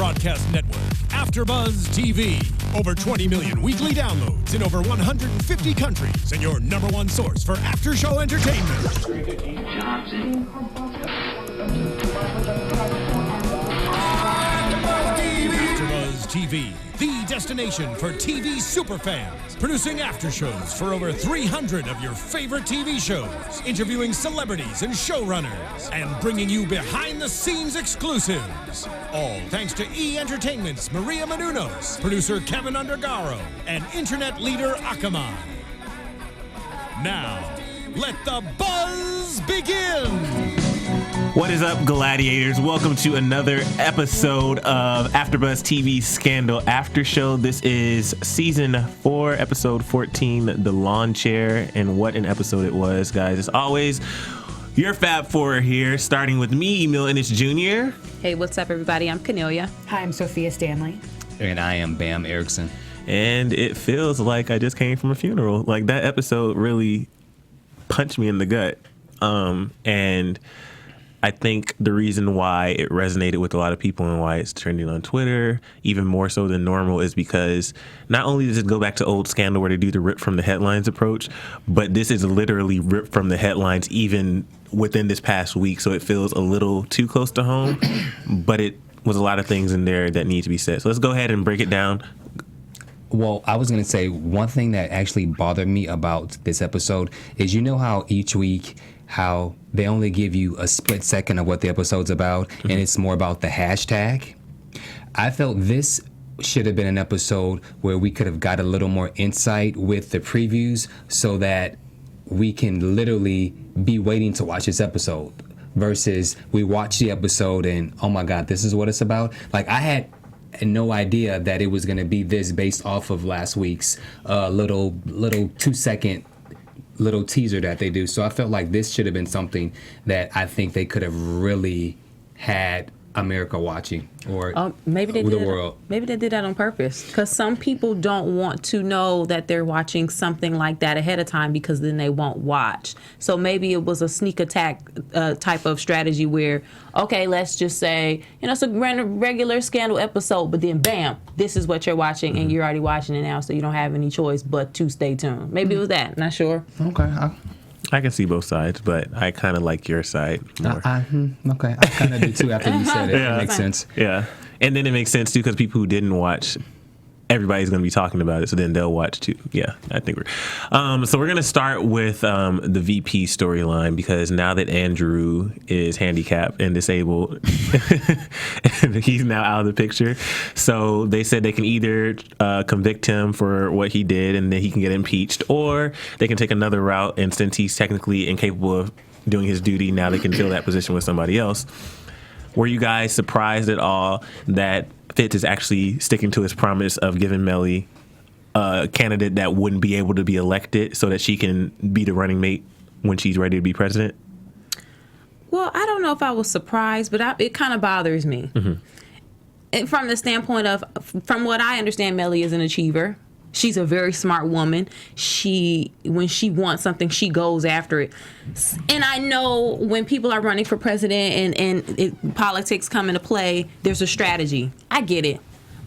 broadcast network, AFTERBUZZ TV. Over 20 million weekly downloads in over 150 countries, and your number one source for after-show entertainment. AFTERBUZZ TV, the destination for TV superfans. Producing aftershows for over 300 of your favorite TV shows, interviewing celebrities and showrunners, and bringing you behind-the-scenes exclusives. All thanks to E! Entertainment's Maria Menounos, producer Kevin Undergaro, and internet leader Akamai. Now, let the buzz begin! What is up, gladiators? Welcome to another episode of AFTERBUZZ TV Scandal After Show. This is season 4, episode 14, The Lawn Chair, and what an episode it was, guys. As always, your Fab Four here, starting with me, Emile Ennis Jr. Hey, what's up, everybody? I'm Kennelia. Hi, I'm Sofia Stanley. And I am Bamm Ericsen. And it feels like I just came from a funeral. Like, that episode really punched me in the gut. And I think the reason why it resonated with a lot of people and why it's trending on Twitter, even more so than normal, is because not only does it go back to old Scandal where they do the rip from the headlines approach, but this is literally ripped from the headlines even within this past week. So it feels a little too close to home, but it was a lot of things in there that need to be said. So let's go ahead and break it down. Well, I was going to say one thing that actually bothered me about this episode is, you know how each week how they only give you a split second of what the episode's about, and it's more about the hashtag. I felt this should have been an episode where we could have got a little more insight with the previews so that we can literally be waiting to watch this episode versus we watch the episode and, oh my God, this is what it's about. Like, I had no idea that it was going to be this based off of last week's little 2-second little teaser that they do. So I felt like this should have been something that I think they could have really had America watching, or maybe they the did world. Maybe they did that on purpose, because some people don't want to know that they're watching something like that ahead of time, because then they won't watch. So maybe it was a sneak attack type of strategy where, okay, let's just say, it's a regular Scandal episode, but then bam, this is what you're watching, and you're already watching it now, so you don't have any choice but to stay tuned. Maybe it was that. Not sure. Okay. I can see both sides, but I kind of like your side more. Okay. I kind of do too after you said it. Yeah. It makes sense. Yeah. And then it makes sense, too, because people who didn't watch, everybody's going to be talking about it, so then they'll watch, too. Yeah, I think we're... So we're going to start with the VP storyline, because now that Andrew is handicapped and disabled, and he's now out of the picture. So they said they can either convict him for what he did and then he can get impeached, or they can take another route, and since he's technically incapable of doing his duty, now they can fill that position with somebody else. Were you guys surprised at all that Fitz is actually sticking to his promise of giving Melly a candidate that wouldn't be able to be elected so that she can be the running mate when she's ready to be president? Well, I don't know if I was surprised, but it kind of bothers me. Mm-hmm. And from the standpoint of, from what I understand, Melly is an achiever. She's a very smart woman. When she wants something, she goes after it. And I know when people are running for president and politics come into play, there's a strategy. I get it.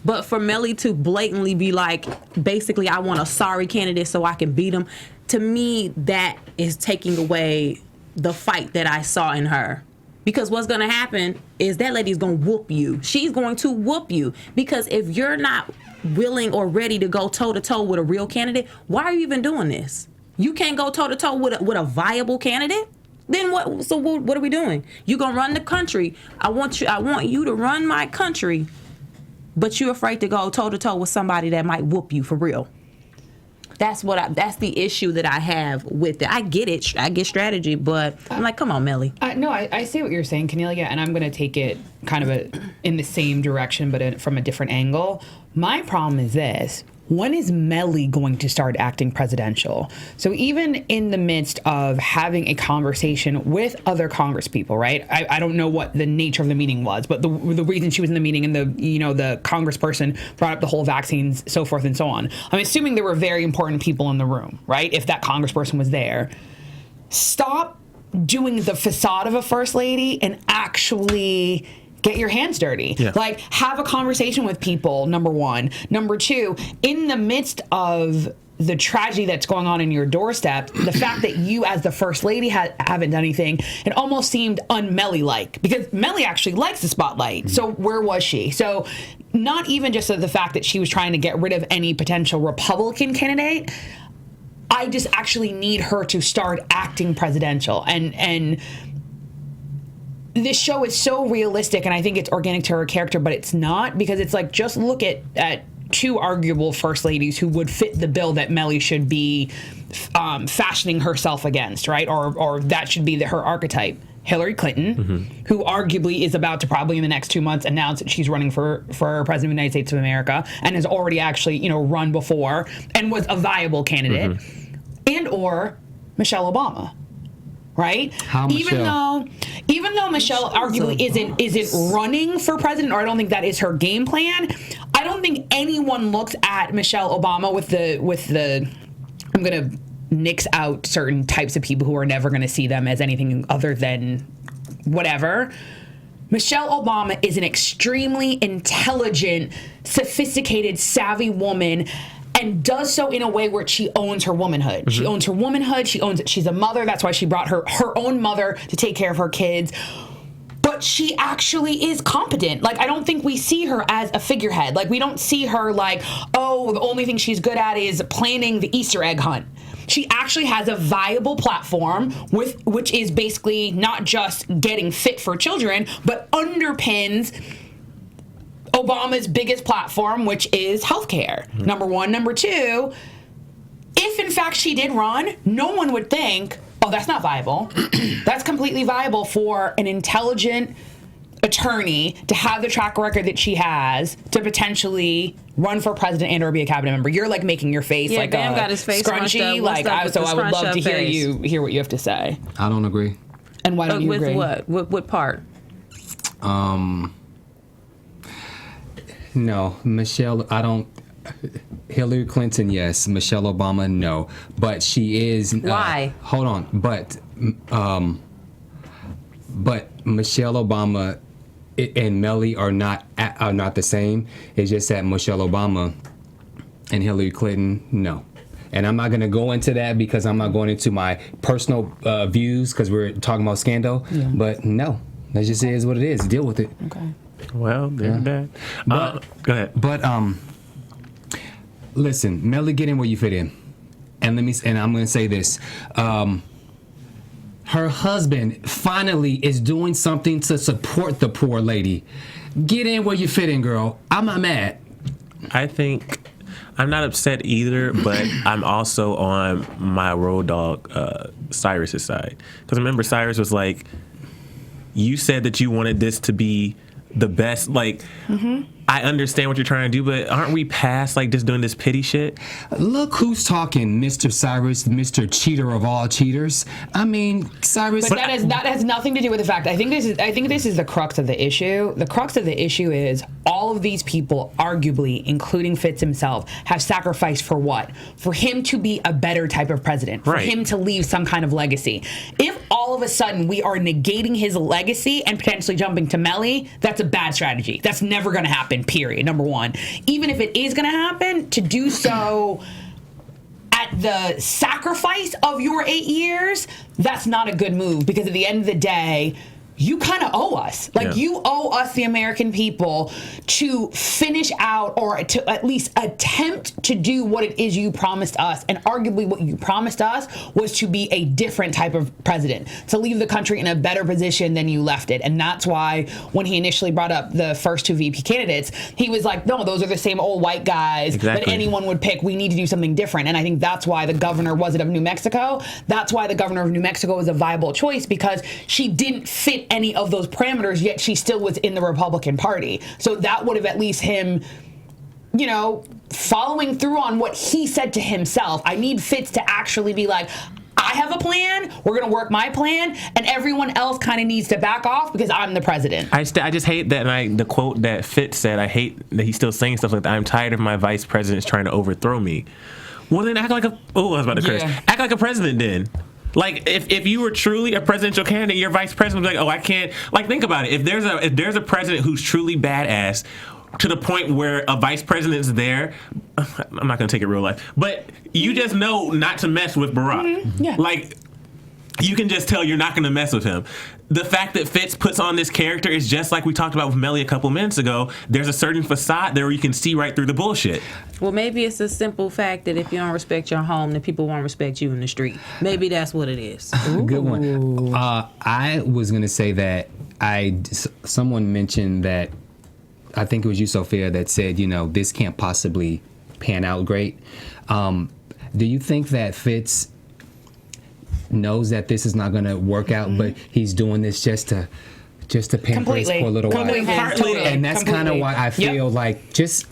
But for Melly to blatantly be like, basically, I want a sorry candidate so I can beat him, to me, that is taking away the fight that I saw in her. Because what's going to happen is that lady's going to whoop you. She's going to whoop you. Because if you're not willing or ready to go toe-to-toe with a real candidate, why are you even doing this? You can't go toe-to-toe with a viable candidate? Then what? So what are we doing? You going to run the country. I want you to run my country, but you're afraid to go toe-to-toe with somebody that might whoop you for real. That's the issue that I have with it. I get it. I get strategy, but I'm like, come on, Melly. No, I see what you're saying, Kennelia, and I'm going to take it kind of in the same direction, but from a different angle. My problem is this. When is Melly going to start acting presidential? So even in the midst of having a conversation with other Congress people, right? I don't know what the nature of the meeting was, but the reason she was in the meeting and the congressperson brought up the whole vaccines, so forth and so on. I'm assuming there were very important people in the room, right? If that congressperson was there. Stop doing the facade of a first lady and actually get your hands dirty. Yeah. Like, have a conversation with people, number one. Number two, in the midst of the tragedy that's going on in your doorstep, the fact that you as the first lady haven't done anything, it almost seemed un-Melly-like, because Melly actually likes the spotlight. So where was she? So not even just the fact that she was trying to get rid of any potential Republican candidate, I just actually need her to start acting presidential. And this show is so realistic, and I think it's organic to her character, but it's not, because it's like, just look at two arguable first ladies who would fit the bill that Melly should be fashioning herself against, right? Or that should be her archetype. Hillary Clinton, who arguably is about to probably in the next 2 months announce that she's running for president of the United States of America, and has already actually, run before and was a viable candidate, and or Michelle Obama. Right? Even though Michelle arguably isn't running for president, or I don't think that is her game plan, I don't think anyone looks at Michelle Obama with the I'm gonna nix out certain types of people who are never gonna see them as anything other than whatever. Michelle Obama is an extremely intelligent, sophisticated, savvy woman, and does so in a way where she owns her womanhood. She owns her womanhood. She owns it. She's a mother. That's why she brought her own mother to take care of her kids. But she actually is competent. Like, I don't think we see her as a figurehead. Like, we don't see her like, oh, the only thing she's good at is planning the Easter egg hunt. She actually has a viable platform which is basically not just getting fit for children, but underpins Obama's biggest platform, which is healthcare. Number one. Number two, if in fact she did run, no one would think, oh, that's not viable. That's completely viable for an intelligent attorney to have the track record that she has to potentially run for president and or be a cabinet member. You're like making your face like Bam got his face scrunchy. I would love to hear what you have to say. I don't agree. And why don't you agree? With what part? No, Michelle, I don't. Hillary Clinton, yes. Michelle Obama, no. But she is. Why? Hold on. But Michelle Obama and Melly are not the same. It's just that Michelle Obama and Hillary Clinton, no. And I'm not going to go into that because I'm not going into my personal views because we're talking about Scandal. Yeah. But no, that just is what it is. Deal with it. Okay. Well, there's that. Go ahead. But listen, Melly, get in where you fit in. And I'm going to say this. Her husband finally is doing something to support the poor lady. Get in where you fit in, girl. I'm not mad. I think I'm not upset either, but I'm also on my road dog Cyrus's side. Because remember, Cyrus was like, you said that you wanted this to be the best. Like, I understand what you're trying to do, but aren't we past like just doing this pity shit? Look who's talking, Mr. Cyrus, Mr. Cheater of all cheaters. I mean, Cyrus. But that has nothing to do with the fact. I think this is the crux of the issue. The crux of the issue is all of these people, arguably, including Fitz himself, have sacrificed for what? For him to be a better type of president. For him to leave some kind of legacy. If all of a sudden we are negating his legacy and potentially jumping to Melly, that's a bad strategy. That's never going to happen. Period. Number one. Even if it is going to happen, to do so at the sacrifice of your 8 years, that's not a good move, because at the end of the day, you kind of owe us. Like, you owe us, the American people, to finish out or to at least attempt to do what it is you promised us. And arguably what you promised us was to be a different type of president, to leave the country in a better position than you left it. And that's why when he initially brought up the first two VP candidates, he was like, no, those are the same old white guys that anyone would pick. We need to do something different. And I think that's why the governor, of New Mexico? That's why the governor of New Mexico was a viable choice, because she didn't fit any of those parameters, yet she still was in the Republican Party. So that would have at least him, following through on what he said to himself. I need Fitz to actually be like, I have a plan, we're going to work my plan, and everyone else kind of needs to back off because I'm the president. I just hate that, the quote that Fitz said, I hate that he's still saying stuff like that. I'm tired of my vice presidents trying to overthrow me. Well, then act like a president then. Like, if you were truly a presidential candidate, your vice president would be like, oh, I can't. Like, think about it. If there's a president who's truly badass to the point where a vice president's there, I'm not going to take it real life, but you just know not to mess with Barack. Yeah. Like, you can just tell you're not going to mess with him. The fact that Fitz puts on this character is just like we talked about with Melly a couple minutes ago. There's a certain facade there where you can see right through the bullshit. Well, maybe it's a simple fact that if you don't respect your home, then people won't respect you in the street. Maybe that's what it is. Good one. I was going to say that someone mentioned that, I think it was you, Sophia, that said, this can't possibly pan out great. Do you think that Fitz knows that this is not going to work out, but he's doing this just to pamper his poor little wife? And that's kind of why I feel like just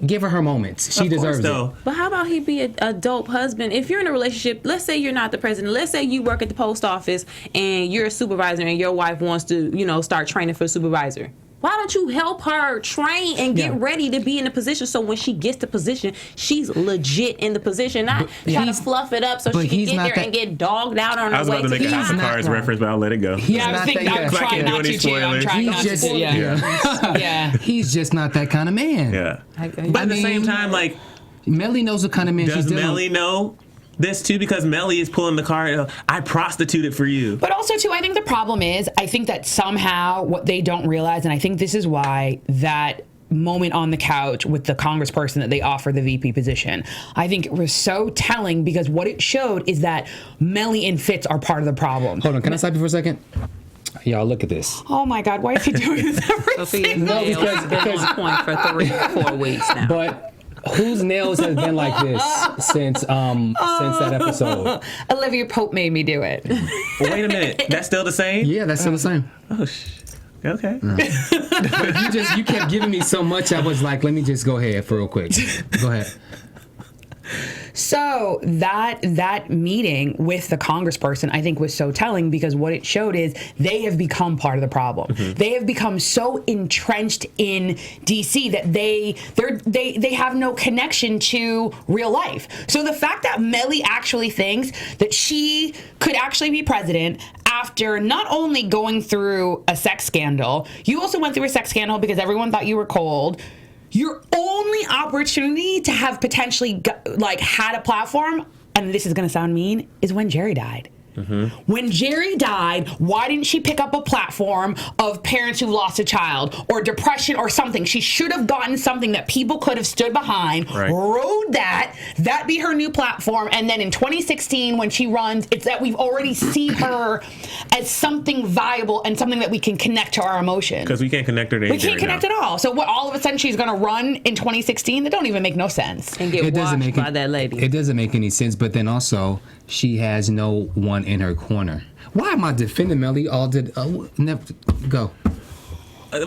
give her moments. She deserves it. But how about he be a dope husband? If you're in a relationship, let's say you're not the president. Let's say you work at the post office and you're a supervisor and your wife wants to, start training for a supervisor. Why don't you help her train and get ready to be in the position so when she gets the position, she's legit in the position, not try to fluff it up so she can get there and get dogged out on her way. I was about to make a House of Cards reference, but I'll let it go. I'm trying not to, too. I'm trying not to. Yeah. He's just not that kind of man. Yeah. But at the same time, like, Melly knows what kind of man she's does dealing. Melly know this too? Because Melly is pulling the card. I prostituted for you. But also too, I think the problem is, I think that somehow what they don't realize, and I think this is why that moment on the couch with the congressperson that they offer the VP position, I think it was so telling, because what it showed is that Melly and Fitz are part of the problem. Hold on, can I stop you for a second? Y'all, look at this. Oh my God, why is he doing this every single day? Because been on point for 3 or 4 weeks now. But whose nails has been like this since that episode? Olivia Pope made me do it. Well, wait a minute, that's still the same? Yeah, that's still the same. Oh, okay. But you kept giving me so much, I was like, let me just go ahead for real quick. Go ahead. So that meeting with the congressperson, I think, was so telling, because what it showed is they have become part of the problem. Mm-hmm. They have become so entrenched in DC that they have no connection to real life. So the fact that Melly actually thinks that she could actually be president after not only going through a sex scandal, you also went through a sex scandal because everyone thought you were cold. Your only opportunity to have potentially had a platform, and this is going to sound mean, is when Jerry died. Mm-hmm. When Jerry died, why didn't she pick up a platform of parents who lost a child or depression or something? She should have gotten something that people could have stood behind, rode that be her new platform, and then in 2016 when she runs, it's that we've already seen her as something viable and something that we can connect to our emotions. Because we can't connect her to anything. We can't connect at all. So what, all of a sudden she's going to run in 2016? That don't even make no sense. And get watched by that lady. It doesn't make any sense, but then also she has no one in her corner. Why am I defending Melly? Never go.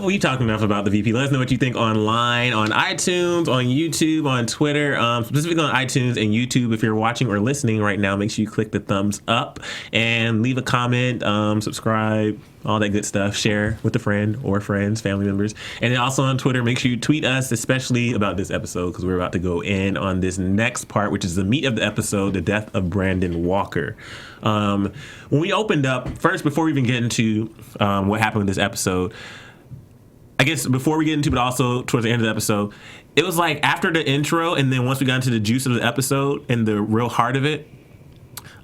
We talked enough about the VP. Let us know what you think online, on iTunes, on YouTube, on Twitter, specifically on iTunes and YouTube. If you're watching or listening right now, make sure you click the thumbs up and leave a comment, subscribe, all that good stuff. Share with a friend or friends, family members. And then also on Twitter, make sure you tweet us, especially about this episode, because we're about to go in on this next part, which is the meat of the episode, the death of Brandon Walker. When we opened up, first, before we even get into what happened with this episode, I guess before we get into, but also towards the end of the episode, it was like after the intro, and then once we got into the juice of the episode and the real heart of it,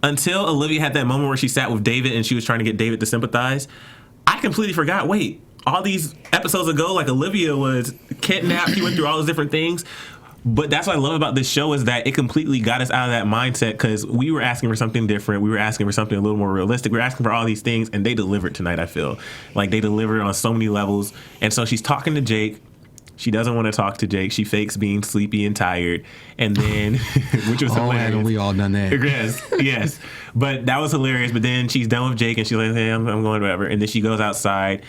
until Olivia had that moment where she sat with David and she was trying to get David to sympathize, I completely forgot, wait, all these episodes ago, like, Olivia was kidnapped, he went through all those different things. But that's what I love about this show, is that it completely got us out of that mindset, because we were asking for something different. We were asking for something a little more realistic. We were asking for all these things, and they delivered tonight, I feel. Like, they delivered on so many levels. And so she's talking to Jake. She doesn't want to talk to Jake. She fakes being sleepy and tired. And then, which was hilarious. Haven't we all done that? Yes. But that was hilarious. But then she's done with Jake, and she's like, hey, I'm going whatever. And then she goes outside,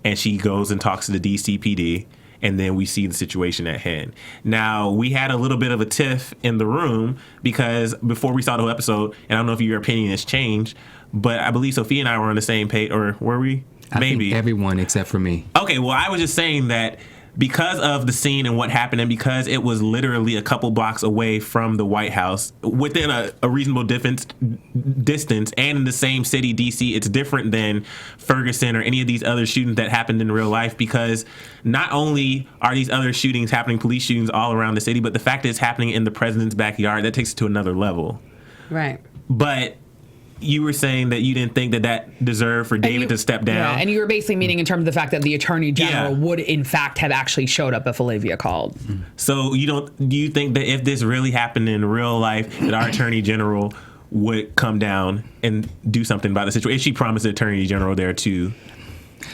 and she goes and talks to the DCPD. And then we see the situation at hand. Now, we had a little bit of a tiff in the room, because before we saw the whole episode, and I don't know if your opinion has changed, but I believe Sophia and I were on the same page, or were we? I think everyone except for me. Okay, well, I was just saying that because of the scene and what happened, and because it was literally a couple blocks away from the White House, within a reasonable distance, and in the same city, D.C., it's different than Ferguson or any of these other shootings that happened in real life, because not only are these other shootings happening, police shootings all around the city, but the fact that it's happening in the president's backyard, that takes it to another level. Right. But you were saying that you didn't think that deserved for David to step down. Yeah, and you were basically meaning in terms of the fact that the attorney general would, in fact, have actually showed up if Olivia called. So do you think that if this really happened in real life, that our attorney general would come down and do something about the situation? If she promised the attorney general there too.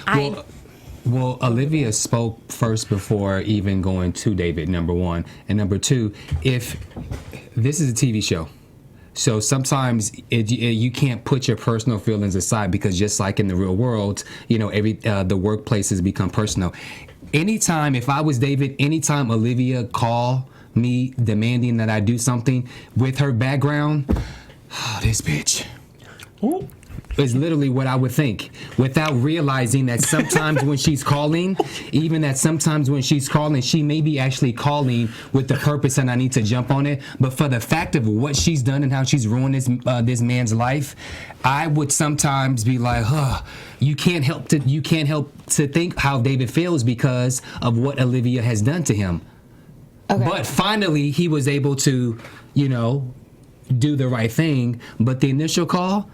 Well, Olivia spoke first before even going to David, number one. And number two, if this is a TV show, so sometimes you can't put your personal feelings aside, because just like in the real world, the workplaces become personal. Anytime, if I was David, anytime Olivia called me demanding that I do something with her background, this bitch. Ooh. Is literally what I would think, without realizing that sometimes when she's calling, she may be actually calling with the purpose and I need to jump on it. But for the fact of what she's done and how she's ruined this man's life, I would sometimes be like, you can't help to think how David feels because of what Olivia has done to him. Okay. But finally, he was able to, do the right thing. But the initial call,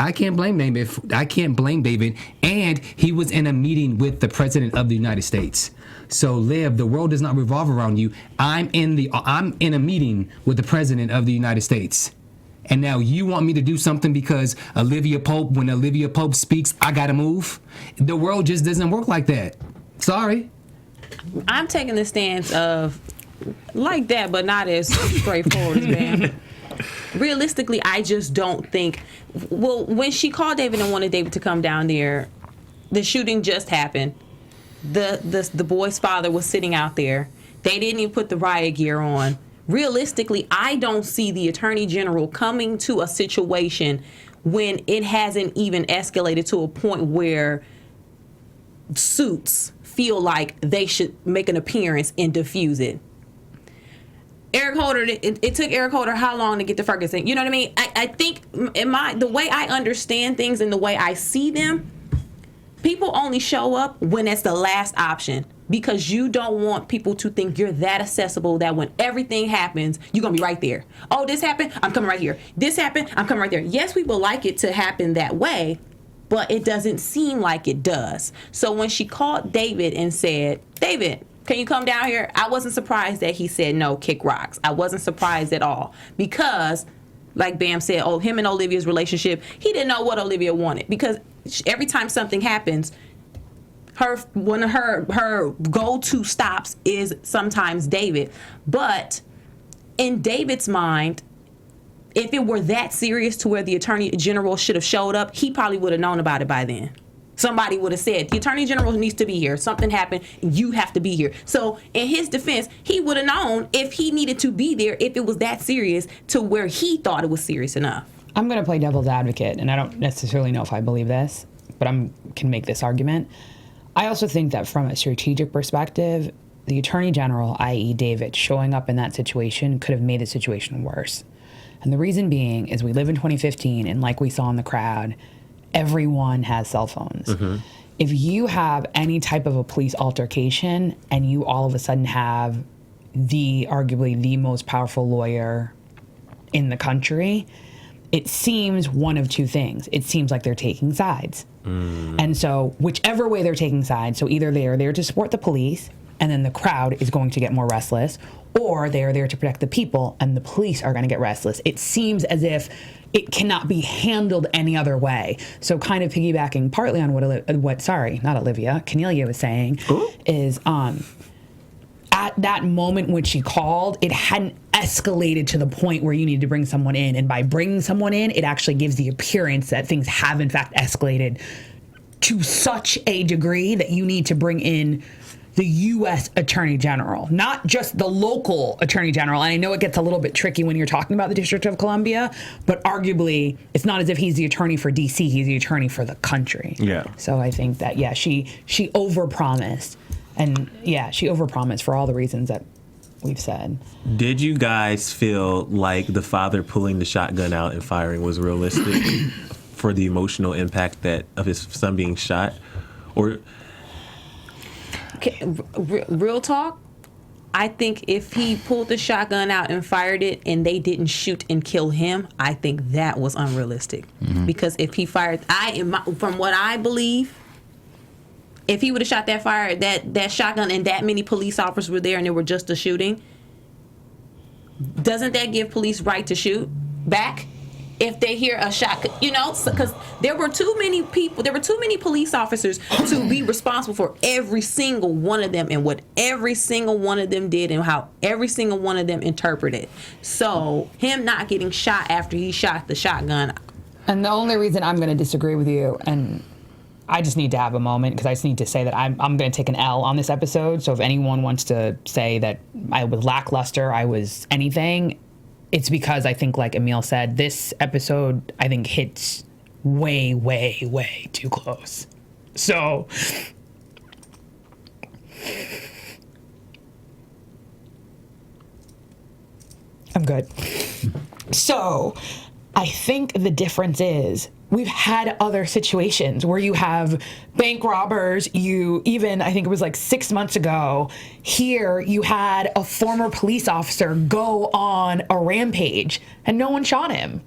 I can't blame David. And he was in a meeting with the president of the United States. So, Liv, the world does not revolve around you. I'm in a meeting with the president of the United States. And now you want me to do something because when Olivia Pope speaks, I gotta move? The world just doesn't work like that. Sorry. I'm taking the stance of like that, but not as straightforward as Bamm. Realistically, I just don't think. Well, when she called David and wanted David to come down there, the shooting just happened. The boy's father was sitting out there. They didn't even put the riot gear on. Realistically, I don't see the attorney general coming to a situation when it hasn't even escalated to a point where suits feel like they should make an appearance and diffuse it. Eric Holder, it took Eric Holder how long to get to Ferguson? You know what I mean? I think the way I understand things and the way I see them, people only show up when it's the last option, because you don't want people to think you're that accessible that when everything happens, you're going to be right there. Oh, this happened? I'm coming right here. This happened? I'm coming right there. Yes, we would like it to happen that way, but it doesn't seem like it does. So when she called David and said, David, can you come down here? I wasn't surprised that he said no, kick rocks. I wasn't surprised at all, because like Bamm said, him and Olivia's relationship, he didn't know what Olivia wanted, because every time something happens, one of her go-to stops is sometimes David. But in David's mind, if it were that serious to where the attorney general should have showed up, he probably would have known about it by then. Somebody would have said, the attorney general needs to be here. Something happened. You have to be here. So in his defense, he would have known if he needed to be there, if it was that serious to where he thought it was serious enough. I'm going to play devil's advocate, and I don't necessarily know if I believe this, but I can make this argument. I also think that from a strategic perspective, the attorney general, i.e. David, showing up in that situation could have made the situation worse. And the reason being is we live in 2015, and like we saw in the crowd, everyone has cell phones. Mm-hmm. If you have any type of a police altercation and you all of a sudden have arguably the most powerful lawyer in the country, it seems one of two things. It seems like they're taking sides. And so whichever way they're taking sides, so either they are there to support the police and then the crowd is going to get more restless, or they are there to protect the people and the police are going to get restless. It seems as if it cannot be handled any other way. So kind of piggybacking partly on what Kennelia was saying. Ooh. Is at that moment when she called, it hadn't escalated to the point where you need to bring someone in. And by bringing someone in, it actually gives the appearance that things have in fact escalated to such a degree that you need to bring in the U.S. Attorney General, not just the local Attorney General. And I know it gets a little bit tricky when you're talking about the District of Columbia, but arguably it's not as if he's the attorney for D.C., he's the attorney for the country. Yeah. So I think that, she overpromised. And yeah, she overpromised for all the reasons that we've said. Did you guys feel like the father pulling the shotgun out and firing was realistic for the emotional impact of his son being shot? Or real talk, I think if he pulled the shotgun out and fired it and they didn't shoot and kill him, I think that was unrealistic. Because if he fired, from what I believe, if he would have shot that shotgun and that many police officers were there and it were just a shooting, doesn't that give police right to shoot back if they hear a shot? Because there were too many police officers to be responsible for every single one of them and what every single one of them did and how every single one of them interpreted. So him not getting shot after he shot the shotgun. And the only reason I'm going to disagree with you, and I just need to have a moment because I just need to say that I'm going to take an L on this episode. So if anyone wants to say that I was lackluster, I was anything, it's because I think, like Emile said, this episode, I think, hits way, way, way too close. So I'm good. So I think the difference is we've had other situations where you have bank robbers. I think it was like 6 months ago, here you had a former police officer go on a rampage and no one shot him.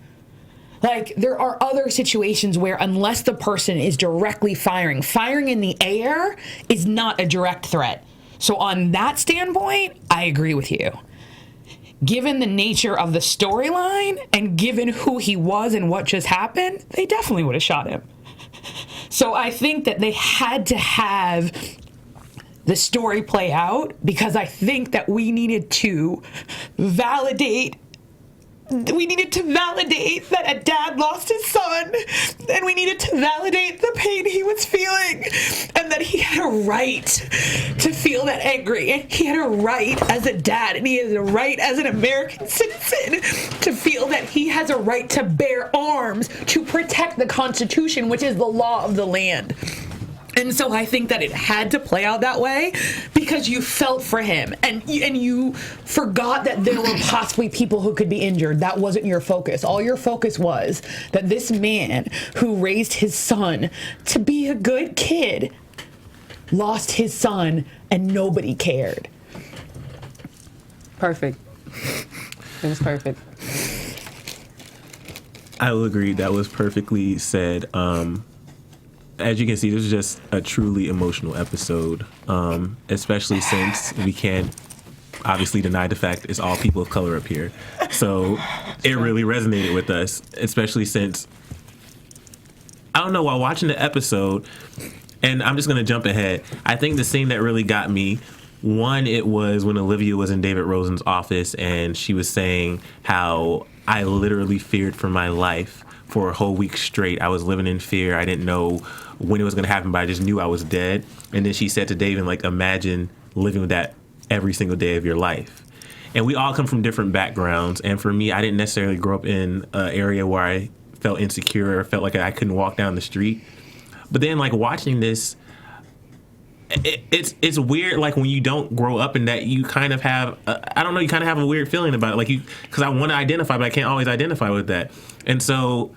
Like, there are other situations where unless the person is directly firing in the air is not a direct threat. So on that standpoint, I agree with you. Given the nature of the storyline and given who he was and what just happened, they definitely would have shot him. So I think that they had to have the story play out because I think that we needed to validate that a dad lost his son, and we needed to validate the pain he was feeling, and that he had a right to feel that angry, and he had a right as a dad, and he has a right as an American citizen to feel that he has a right to bear arms to protect the Constitution, which is the law of the land. And so I think that it had to play out that way because you felt for him and you forgot that there were possibly people who could be injured. That wasn't your focus. All your focus was that this man who raised his son to be a good kid lost his son and nobody cared. Perfect. It was perfect. I will agree. That was perfectly said. As you can see, this is just a truly emotional episode, especially since we can't obviously deny the fact it's all people of color up here. So it really resonated with us, especially since, I don't know, while watching the episode, and I'm just going to jump ahead, I think the scene that really got me, one, it was when Olivia was in David Rosen's office and she was saying how I literally feared for my life for a whole week straight. I was living in fear. I didn't know when it was going to happen, but I just knew I was dead. And then she said to David, like, imagine living with that every single day of your life. And we all come from different backgrounds. And for me, I didn't necessarily grow up in an area where I felt insecure or felt like I couldn't walk down the street. But then, like, watching this, it's weird, like, when you don't grow up in that, you kind of have, I don't know, you kind of have a weird feeling about it. Like, because I want to identify, but I can't always identify with that. And so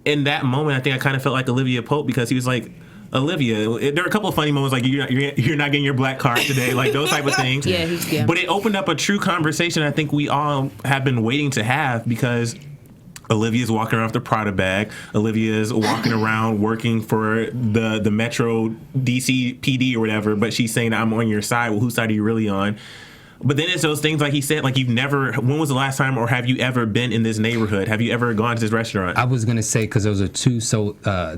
in that moment, I think I kind of felt like Olivia Pope because he was like, Olivia, there were a couple of funny moments like you're not getting your black card today, like those type of things. Yeah. But it opened up a true conversation I think we all have been waiting to have because Olivia's walking around with the Prada bag. Olivia's walking around working for the Metro DC PD or whatever, but she's saying, I'm on your side. Well, whose side are you really on? But then it's those things like he said, like when was the last time or have you ever been in this neighborhood? Have you ever gone to this restaurant? I was going to say, because those are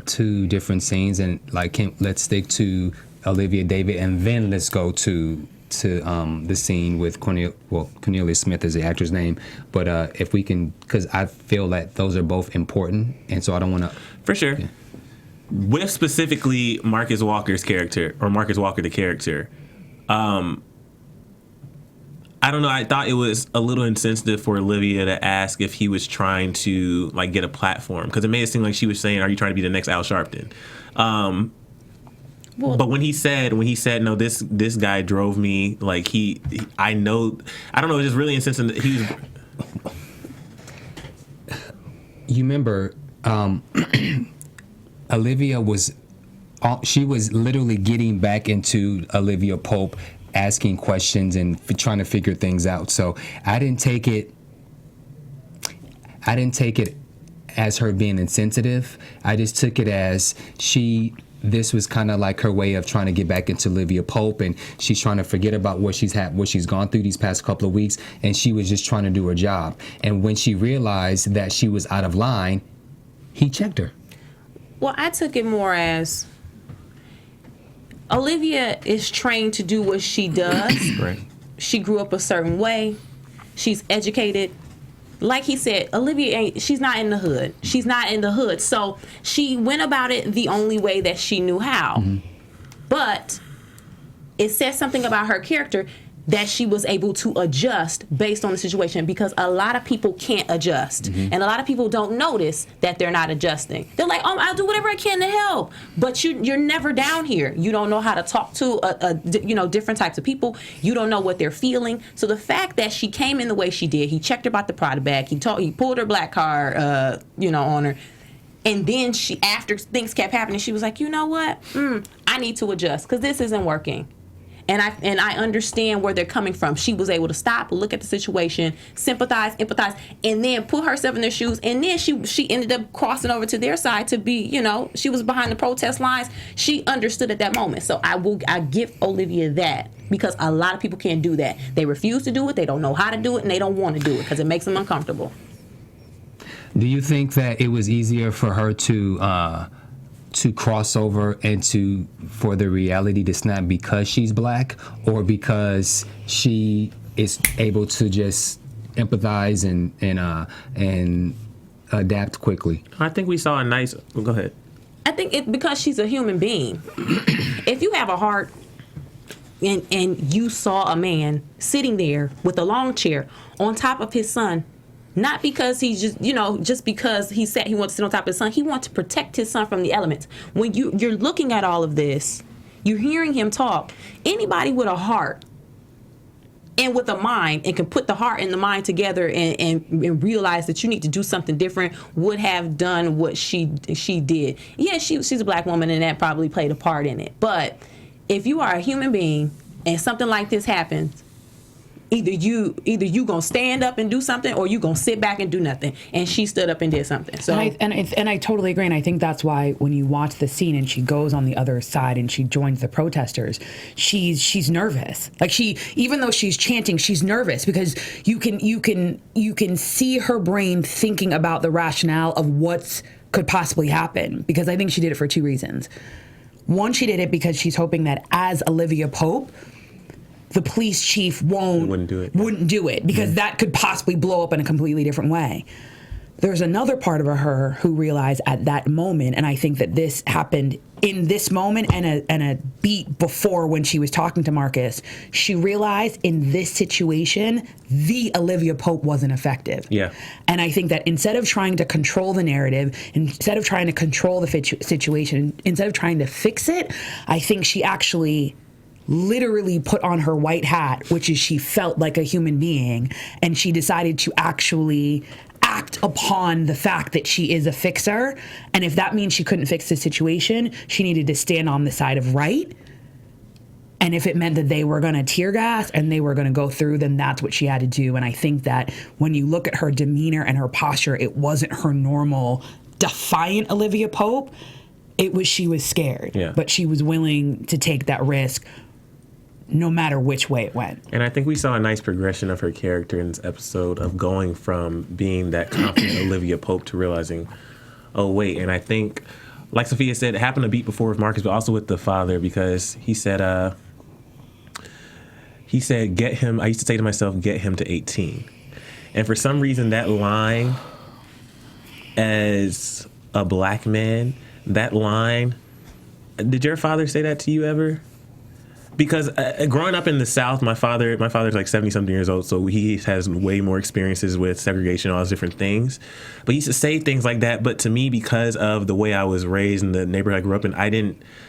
two different scenes, and like let's stick to Olivia David, and then let's go to the scene with Kennelia Smith is the actor's name. But if we can, because I feel that those are both important, and so I don't want to. For sure. Yeah. With specifically Marcus Walker's character, or Marcus Walker the character, I don't know. I thought it was a little insensitive for Olivia to ask if he was trying to like get a platform, because it made it seem like she was saying, "Are you trying to be the next Al Sharpton?" But when he said no, this guy drove me, like I don't know, it's just really insensitive. He was. You remember, Olivia was literally getting back into Olivia Pope, asking questions and trying to figure things out. So I didn't take it as her being insensitive. I just took it as this was kind of like her way of trying to get back into Olivia Pope, and she's trying to forget about what she's gone through these past couple of weeks, and she was just trying to do her job. And when she realized that she was out of line, he checked her. Well, I took it more as Olivia is trained to do what she does. Right. She grew up a certain way. She's educated. Like he said, Olivia she's not in the hood. She's not in the hood. So she went about it the only way that she knew how. Mm-hmm. But it says something about her character that she was able to adjust based on the situation, because a lot of people can't adjust. Mm-hmm. And a lot of people don't notice that they're not adjusting. They're like, oh, I'll do whatever I can to help. But you're never down here. You don't know how to talk to different types of people. You don't know what they're feeling. So the fact that she came in the way she did, he checked her about the Prada bag, he pulled her black card, on her. And then after things kept happening, she was like, you know what? I need to adjust because this isn't working. And I understand where they're coming from. She was able to stop, look at the situation, sympathize, empathize, and then put herself in their shoes. And then she ended up crossing over to their side to be, she was behind the protest lines. She understood at that moment. So I give Olivia that, because a lot of people can't do that. They refuse to do it. They don't know how to do it, and they don't want to do it because it makes them uncomfortable. Do you think that it was easier for her to cross over and for the reality to snap because she's black, or because she is able to just empathize and adapt quickly? I think we saw a nice. Go ahead. I think because she's a human being. If you have a heart and you saw a man sitting there with a lawn chair on top of his son, not because he's just because he said he wants to sit on top of his son. He wants to protect his son from the elements. When you're looking at all of this, you're hearing him talk. Anybody with a heart and with a mind, and can put the heart and the mind together and realize that you need to do something different, would have done what she did. Yeah, she's a black woman, and that probably played a part in it. But if you are a human being and something like this happens, Either you gonna stand up and do something, or you gonna sit back and do nothing. And she stood up and did something. So and I totally agree. And I think that's why when you watch the scene and she goes on the other side and she joins the protesters, she's nervous. Like even though she's chanting, she's nervous, because you can see her brain thinking about the rationale of what could possibly happen. Because I think she did it for two reasons. One, she did it because she's hoping that as Olivia Pope, the police chief wouldn't do it, because that could possibly blow up in a completely different way. There's another part of her who realized at that moment, and I think that this happened in this moment and a beat before when she was talking to Marcus, she realized in this situation, the Olivia Pope wasn't effective. Yeah. And I think that instead of trying to control the narrative, instead of trying to control the situation, instead of trying to fix it, I think she actually literally put on her white hat, which is she felt like a human being, and she decided to actually act upon the fact that she is a fixer. And if that means she couldn't fix the situation, she needed to stand on the side of right. And if it meant that they were going to tear gas and they were going to go through, then that's what she had to do. And I think that when you look at her demeanor and her posture, it wasn't her normal defiant Olivia Pope. She was scared, but she was willing to take that risk no matter which way it went. And I think we saw a nice progression of her character in this episode, of going from being that confident Olivia Pope to realizing, oh, wait. And I think, like Sofia said, it happened a beat before with Marcus, but also with the father, because he said, get him, I used to say to myself, get him to 18. And for some reason, that line, as a black man, that line, did your father say that to you ever? Because growing up in the South, my father's like 70-something years old, so he has way more experiences with segregation and all those different things. But he used to say things like that. But to me, because of the way I was raised in the neighborhood I grew up in,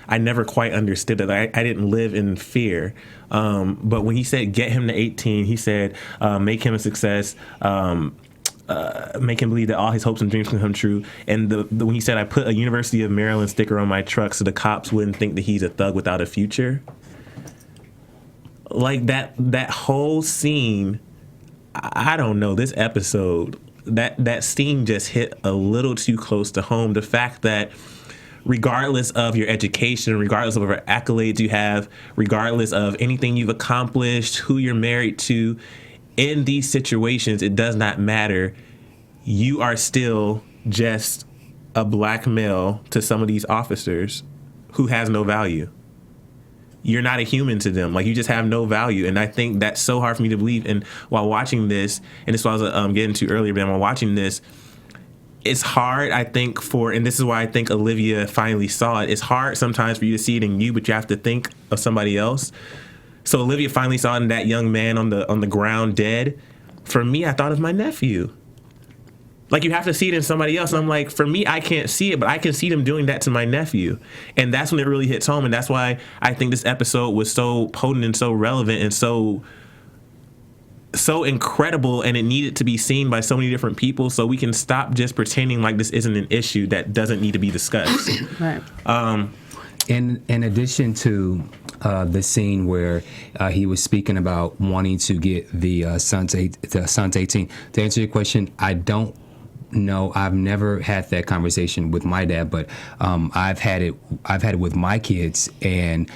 I never quite understood it. I didn't live in fear. But when he said get him to 18, he said make him a success. Make him believe that all his hopes and dreams can come true. And when he said I put a University of Maryland sticker on my truck so the cops wouldn't think that he's a thug without a future. Like that whole scene, I don't know, this episode, that scene just hit a little too close to home. The fact that regardless of your education, regardless of whatever accolades you have, regardless of anything you've accomplished, who you're married to, in these situations, it does not matter. You are still just a black male to some of these officers who has no value. You're not a human to them. Like, you just have no value. And I think that's so hard for me to believe. And while watching this, and this is what I was getting to earlier, but while watching this, it's hard, I think, and this is why I think Olivia finally saw it. It's hard sometimes for you to see it in you, but you have to think of somebody else. So Olivia finally saw it in that young man on the ground dead. For me, I thought of my nephew. Like, you have to see it in somebody else. And I'm like, for me, I can't see it, but I can see them doing that to my nephew. And that's when it really hits home. And that's why I think this episode was so potent and so relevant and so incredible. And it needed to be seen by so many different people so we can stop just pretending like this isn't an issue that doesn't need to be discussed. Right. In addition to the scene where he was speaking about wanting to get the son's 18, to answer your question, I don't know. I've never had that conversation with my dad, but I've had it with my kids. And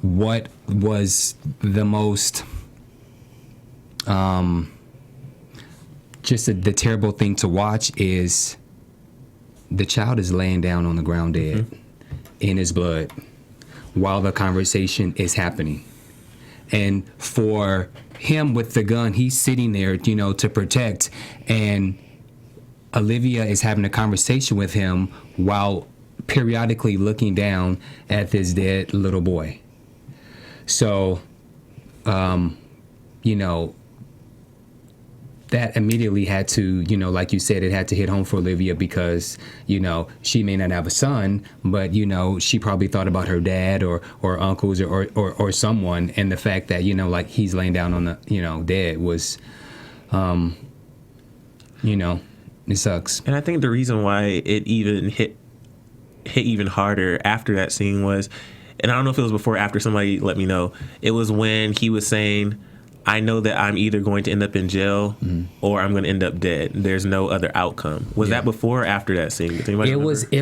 what was the most just the terrible thing to watch is the child is laying down on the ground dead in his blood while the conversation is happening. And for him with the gun, he's sitting there, to protect. And Olivia is having a conversation with him while periodically looking down at this dead little boy. So, that immediately had to, like you said, it had to hit home for Olivia because, she may not have a son, but, she probably thought about her dad or uncles or someone. And the fact that, like he's laying down on the, dead was, it sucks. And I think the reason why it even hit even harder after that scene was, and I don't know if it was before or after, somebody let me know, it was when he was saying, I know that I'm either going to end up in jail or I'm going to end up dead. There's no other outcome. Was that before or after that scene? It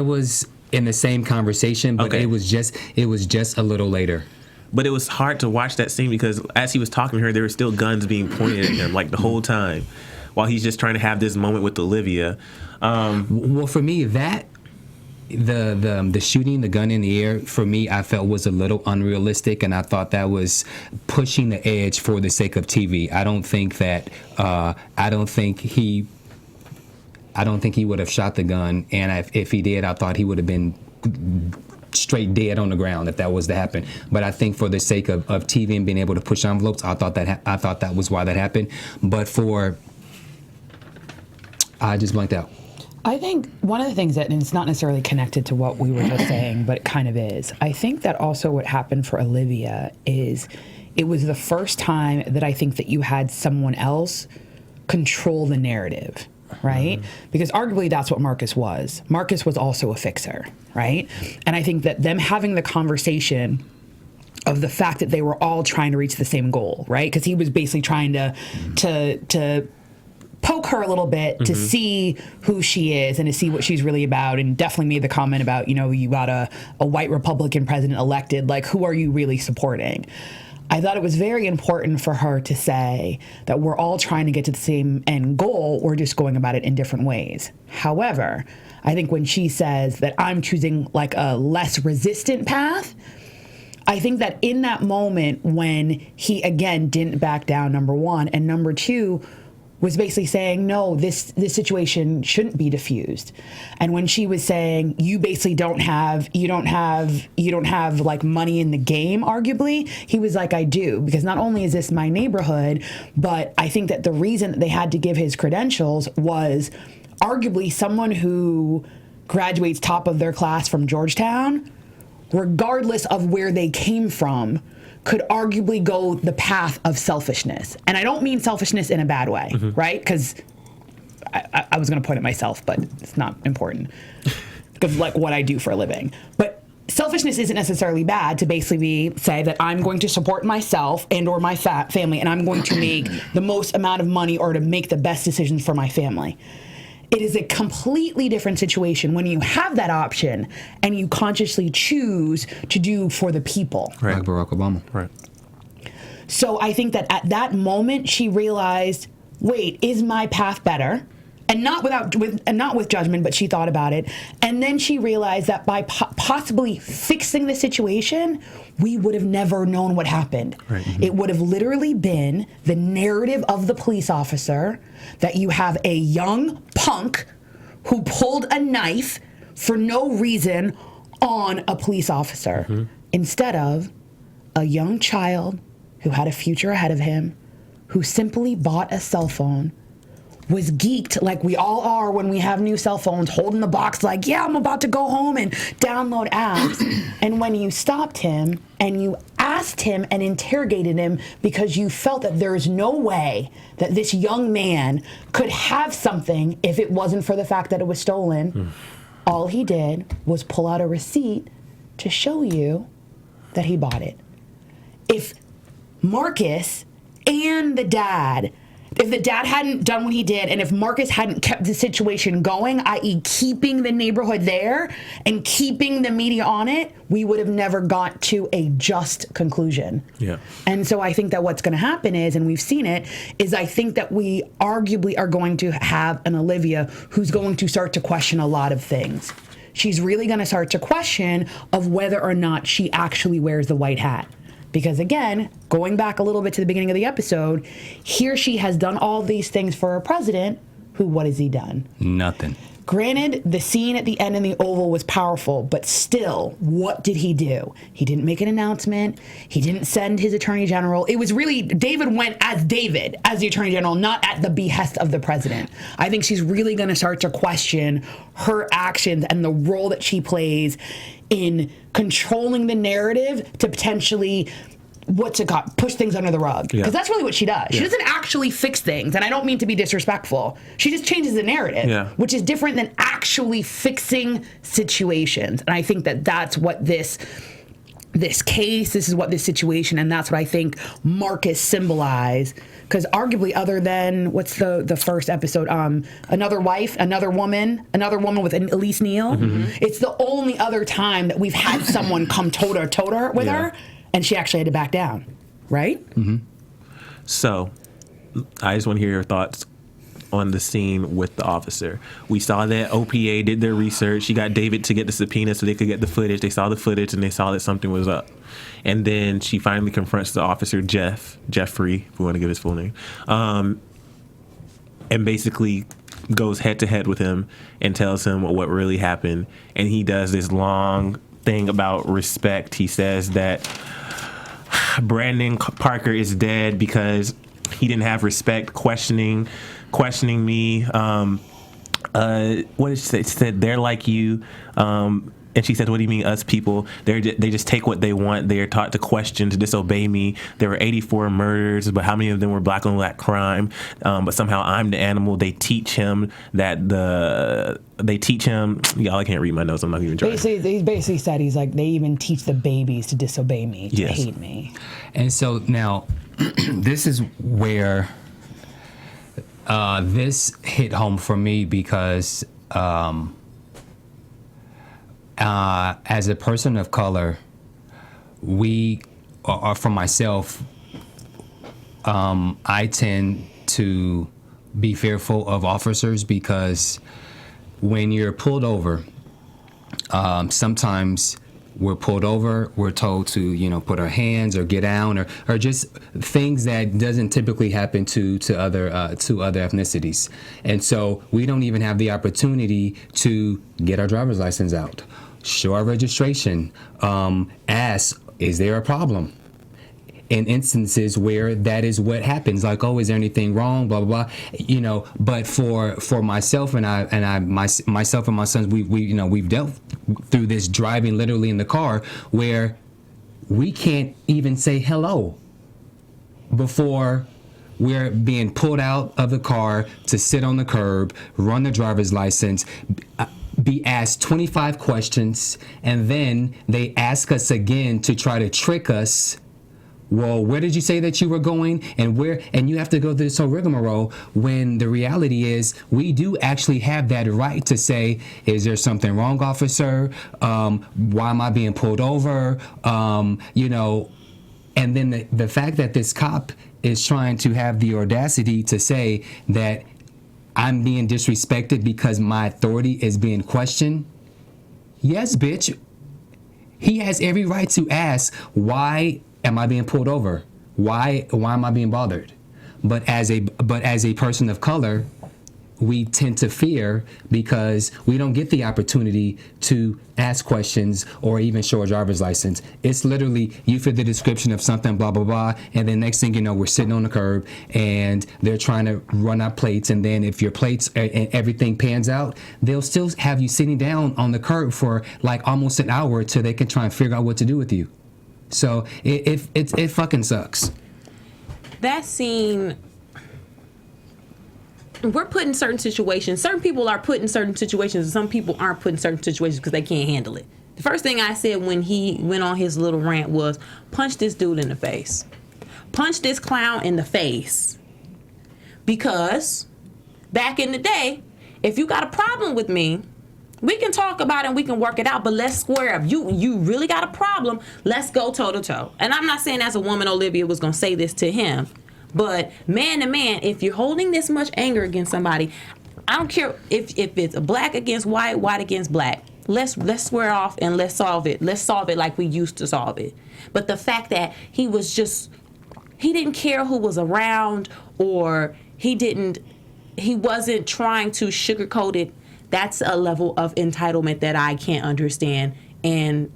was in the same conversation, but it was just a little later. But it was hard to watch that scene because as he was talking to her, there were still guns being pointed at him like the whole time while he's just trying to have this moment with Olivia. Well, for me, that the shooting the gun in the air, for me, I felt was a little unrealistic, and I thought that was pushing the edge for the sake of TV. I don't think he would have shot the gun, and if he did, I thought he would have been straight dead on the ground if that was to happen. But I think for the sake of TV and being able to push envelopes, I thought that was why that happened. But I just blanked out. I think one of the things and it's not necessarily connected to what we were just saying, but it kind of is. I think that also what happened for Olivia is it was the first time that I think that you had someone else control the narrative, right? Because arguably that's what Marcus was. Marcus was also a fixer, right? And I think that them having the conversation of the fact that they were all trying to reach the same goal, right? Because he was basically trying to poke her a little bit to see who she is and to see what she's really about, and definitely made the comment about, you got a white Republican president elected, like, who are you really supporting? I thought it was very important for her to say that we're all trying to get to the same end goal, we're just going about it in different ways. However, I think when she says that I'm choosing like a less resistant path, I think that in that moment when he again didn't back down, number one, and number two, was basically saying, no, this situation shouldn't be diffused. And when she was saying, you basically don't have like money in the game, arguably, he was like, I do, because not only is this my neighborhood, but I think that the reason that they had to give his credentials was arguably someone who graduates top of their class from Georgetown, regardless of where they came from, could arguably go the path of selfishness. And I don't mean selfishness in a bad way, right? Because I was going to point at myself, but it's not important because like what I do for a living. But selfishness isn't necessarily bad to basically say that I'm going to support myself and or my family, and I'm going to make the most amount of money or to make the best decisions for my family. It is a completely different situation when you have that option and you consciously choose to do for the people. Right. Like Barack Obama. Right. So I think that at that moment she realized, wait, is my path better? And not with judgment, but she thought about it. And then she realized that by possibly fixing the situation, we would have never known what happened. Right. It would have literally been the narrative of the police officer that you have a young punk who pulled a knife for no reason on a police officer instead of a young child who had a future ahead of him, who simply bought a cell phone, was geeked like we all are when we have new cell phones, holding the box like, yeah, I'm about to go home and download apps. And when you stopped him and you asked him and interrogated him because you felt that there is no way that this young man could have something if it wasn't for the fact that it was stolen, all he did was pull out a receipt to show you that he bought it. If Marcus and the dad, if the dad hadn't done what he did, and if Marcus hadn't kept the situation going, i.e. keeping the neighborhood there and keeping the media on it, we would have never got to a just conclusion. Yeah. And so I think that what's going to happen is, and we've seen it, is I think that we arguably are going to have an Olivia who's going to start to question a lot of things. She's really going to start to question of whether or not she actually wears the white hat. Because again, going back a little bit to the beginning of the episode, here she has done all these things for a president who, what has he done? Nothing. Granted, the scene at the end in the Oval was powerful, but still, what did he do? He didn't make an announcement. He didn't send his attorney general. It was really, David went as David, as the attorney general, not at the behest of the president. I think she's really going to start to question her actions and the role that she plays in controlling the narrative to potentially, push things under the rug. Because that's really what she does. She doesn't actually fix things, and I don't mean to be disrespectful. She just changes the narrative, which is different than actually fixing situations. And I think that that's what this case, this is what this situation, and that's what I think Marcus symbolized. Because arguably, other than what's the first episode, another woman with Elise Neal, it's the only other time that we've had someone come toe-to-toe with her, and she actually had to back down, right? So, I just want to hear your thoughts on the scene with the officer. We saw that OPA did their research. She got David to get the subpoena so they could get the footage. They saw the footage and they saw that something was up. And then she finally confronts the officer, Jeffrey, if we want to give his full name, and basically goes head to head with him and tells him what really happened. And he does this long thing about respect. He says that Brandon Parker is dead because he didn't have respect, questioning me. What did she say? She said, they're like you. And she said, what do you mean, us people? They just take what they want. They are taught to question, to disobey me. There were 84 murders, but how many of them were black on black crime? But somehow I'm the animal. They teach him y'all, I can't read my notes. I'm not even trying. He basically said, he's like, they even teach the babies to disobey me, to hate me. And so now, this is where this hit home for me because as a person of color, or for myself, I tend to be fearful of officers because when you're pulled over, sometimes we're pulled over, we're told to, put our hands or get down or just things that doesn't typically happen to other ethnicities. And so we don't even have the opportunity to get our driver's license out, show our registration, ask, is there a problem? In instances where that is what happens, like, oh, is there anything wrong, blah blah blah, But for myself myself and my sons, we've dealt through this driving literally in the car where we can't even say hello before we're being pulled out of the car to sit on the curb, run the driver's license, be asked 25 questions, and then they ask us again to try to trick us. Well, where did you say that you were going, and where? And you have to go through this whole rigmarole when the reality is we do actually have that right to say, is there something wrong, officer? Why am I being pulled over? And then the fact that this cop is trying to have the audacity to say that I'm being disrespected because my authority is being questioned. Yes, bitch. He has every right to ask, why am I being pulled over? Why am I being bothered? But as a person of color, we tend to fear because we don't get the opportunity to ask questions or even show a driver's license. It's literally, you fit the description of something, blah, blah, blah, and then next thing you know, we're sitting on the curb and they're trying to run our plates, and then if your plates and everything pans out, they'll still have you sitting down on the curb for like almost an hour till they can try and figure out what to do with you. So it fucking sucks. That scene, we're put in certain situations. Certain people are put in certain situations, and some people aren't put in certain situations because they can't handle it. The first thing I said when he went on his little rant was, punch this dude in the face. Punch this clown in the face. Because back in the day, if you got a problem with me, we can talk about it and we can work it out, but let's square up. You really got a problem, let's go toe to toe. And I'm not saying as a woman Olivia was going to say this to him, but man to man, if you're holding this much anger against somebody, I don't care if it's black against white, white against black. Let's square off and let's solve it. Let's solve it like we used to solve it. But the fact that he didn't care who was around, or he wasn't trying to sugarcoat it, that's a level of entitlement that I can't understand. And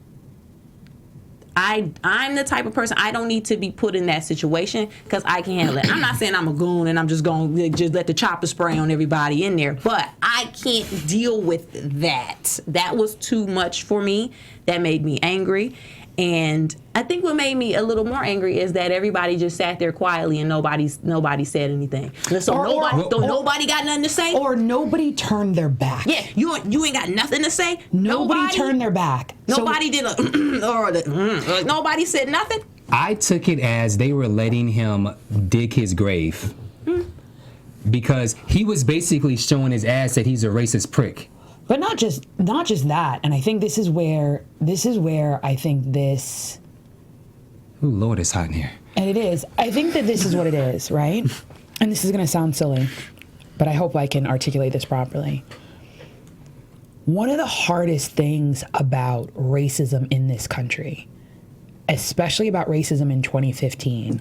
I'm the type of person, I don't need to be put in that situation because I can handle it. I'm not saying I'm a goon and I'm just going to just let the chopper spray on everybody in there, but I can't deal with that. That was too much for me. That made me angry. And I think what made me a little more angry is that everybody just sat there quietly and nobody said anything. So nobody got nothing to say, or nobody turned their back. Yeah, you ain't got nothing to say. Nobody turned their back. Nobody did nobody said nothing. I took it as they were letting him dig his grave, because he was basically showing his ass that he's a racist prick. But not just that, and I think this is where I think this. Ooh, Lord, it's hot in here. And it is. I think that this is what it is, right? And this is going to sound silly, but I hope I can articulate this properly. One of the hardest things about racism in this country, especially about racism in 2015,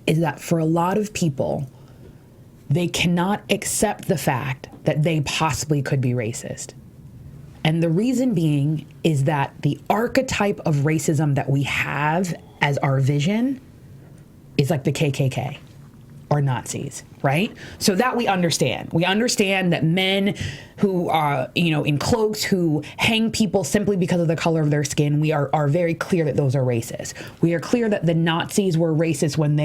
is that for a lot of people, they cannot accept the fact that they possibly could be racist. And the reason being is that the archetype of racism that we have as our vision is like the KKK or Nazis, right? So that we understand. We understand that men who are, in cloaks, who hang people simply because of the color of their skin, we are very clear that those are racist. We are clear that the Nazis were racist when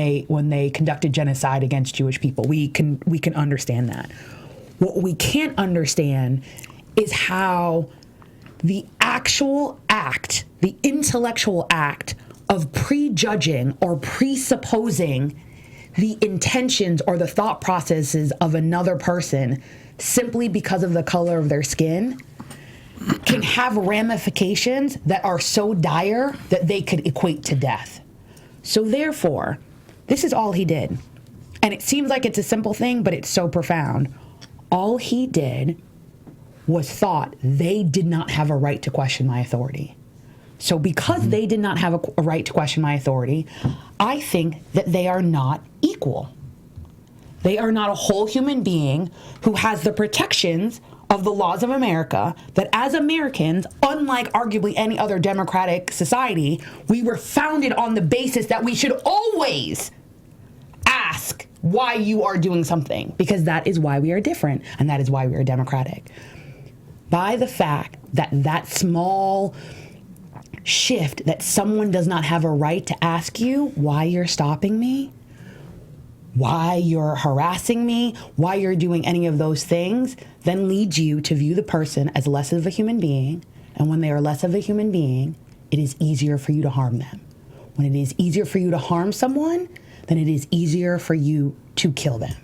they conducted genocide against Jewish people. We can understand that. What we can't understand is how the actual act, the intellectual act of prejudging or presupposing the intentions or the thought processes of another person simply because of the color of their skin can have ramifications that are so dire that they could equate to death. So therefore, this is all he did. And it seems like it's a simple thing, but it's so profound. All he did was thought they did not have a right to question my authority. So because they did not have a right to question my authority, I think that they are not equal. They are not a whole human being who has the protections of the laws of America, that as Americans, unlike arguably any other democratic society, we were founded on the basis that we should always ask why you are doing something, because that is why we are different, and that is why we are democratic. By the fact that that small shift, that someone does not have a right to ask you why you're stopping me, why you're harassing me, why you're doing any of those things, then leads you to view the person as less of a human being. And when they are less of a human being, it is easier for you to harm them. When it is easier for you to harm someone, then it is easier for you to kill them.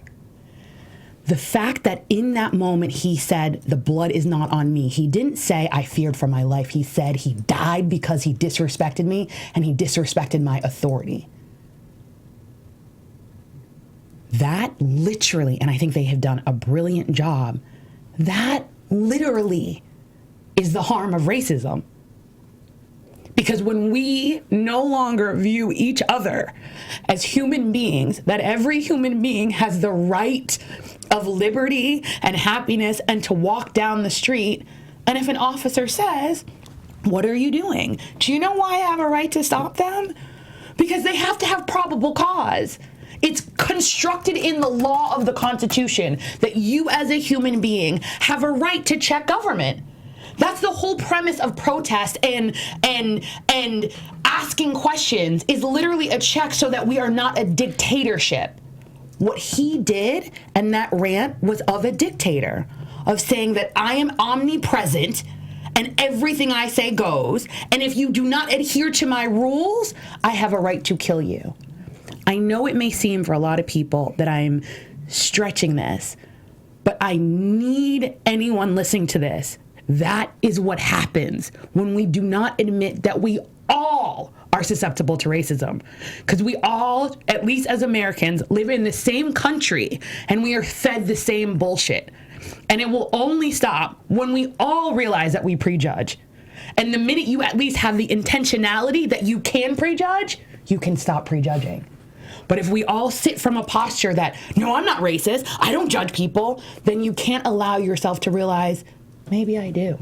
The fact that in that moment he said, the blood is not on me. He didn't say, I feared for my life. He said he died because he disrespected me and he disrespected my authority. That literally, and I think they have done a brilliant job, that literally is the harm of racism. Because when we no longer view each other as human beings, that every human being has the right of liberty and happiness and to walk down the street, and if an officer says, what are you doing? Do you know why I have a right to stop them? Because they have to have probable cause. It's constructed in the law of the Constitution that you as a human being have a right to check government. That's the whole premise of protest and asking questions, is literally a check so that we are not a dictatorship. What he did and that rant was of a dictator, of saying that I am omnipresent and everything I say goes, and if you do not adhere to my rules, I have a right to kill you. I know it may seem for a lot of people that I'm stretching this, but I need anyone listening to this. That is what happens when we do not admit that we all are susceptible to racism. Because we all, at least as Americans, live in the same country and we are fed the same bullshit. And it will only stop when we all realize that we prejudge. And the minute you at least have the intentionality that you can prejudge, you can stop prejudging. But if we all sit from a posture that, no, I'm not racist, I don't judge people, then you can't allow yourself to realize, maybe I do.